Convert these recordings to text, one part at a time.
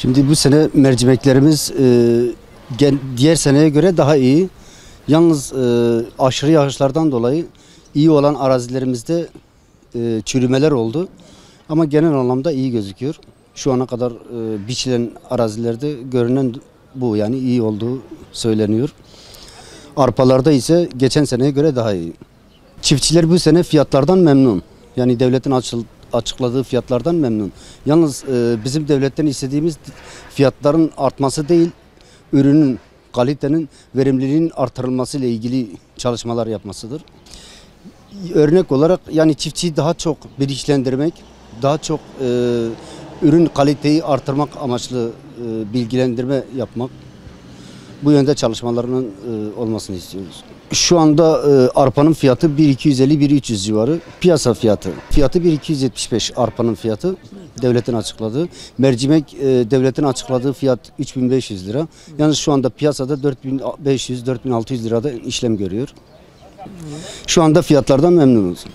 Şimdi bu sene mercimeklerimiz diğer seneye göre daha iyi. Yalnız aşırı yağışlardan dolayı iyi olan arazilerimizde çürümeler oldu. Ama genel anlamda iyi gözüküyor. Şu ana kadar biçilen arazilerde görünen bu, yani iyi olduğu söyleniyor. Arpalarda ise geçen seneye göre daha iyi. Çiftçiler bu sene fiyatlardan memnun. Yani devletin açıkladığı fiyatlardan memnun. Yalnız bizim devletten istediğimiz fiyatların artması değil, ürünün, kalitenin, verimliliğinin artırılması ile ilgili çalışmalar yapmasıdır. Örnek olarak yani çiftçiyi daha çok bilinçlendirmek, daha çok ürün kaliteyi artırmak amaçlı bilgilendirme yapmak. Bu yönde çalışmalarının olmasını istiyoruz. Şu anda arpanın fiyatı 1.250-1.300 civarı. Piyasa fiyatı. Fiyatı 1.275 arpanın fiyatı. Devletin açıkladığı. Mercimek devletin açıkladığı fiyat 3.500 lira. Yalnız şu anda piyasada 4.500-4.600 lirada işlem görüyor. Şu anda fiyatlardan memnunuz.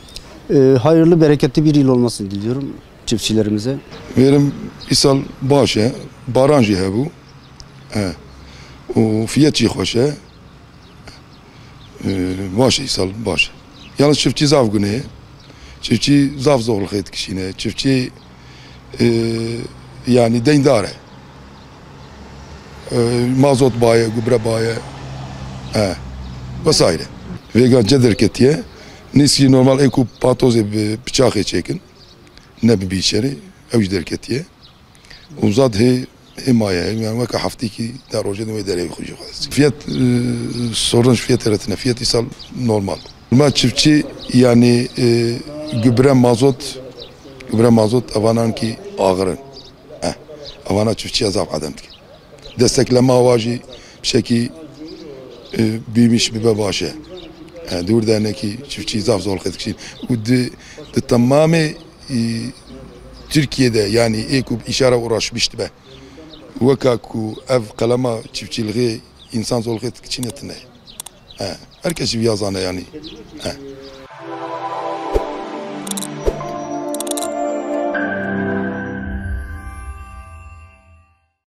Hayırlı, bereketli bir yıl olmasını diliyorum çiftçilerimize. Verim isal başa, baranjı he bu. O fiyatçı hoşa. Baş isal baş. Yalnız çiftçi zav günü, çiftçi zav zorluk etkisine, çiftçi yani deyndare. Mazot baye, gübre baye, vesaire. Vegan cederketiye, niski normal eko patoze bıçağı çekin, ne bir içeri, evci derketiye. Uzad he himaye, yani vaka haftaki daroje de dereye koyuyor. Fiyat sorun fiyat eretine, fiyat isal normal. Ama çiftçi yani gübre mazot avanan ki ağırın. Avana çiftçi azap adamdı. Destekleme avacı bir şekil büyümüş bir babaşı. Dur derneki çiftçi zaf zor etkin. Bu tamamı Türkiye'de yani ekip işara uğraşmıştı be. Vakaku ev kalama çiftçiliği insan zor etkin etine. Herkes bir yazana yani.